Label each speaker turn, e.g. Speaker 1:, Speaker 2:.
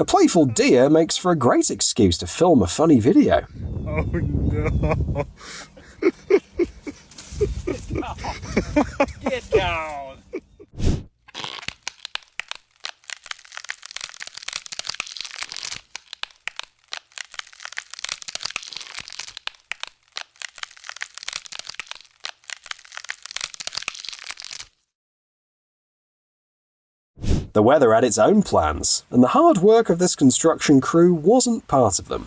Speaker 1: playful deer makes for a great excuse to film a funny video.
Speaker 2: Oh no!
Speaker 3: Get down!
Speaker 1: The weather had its own plans, and the hard work of this construction crew wasn't part of them.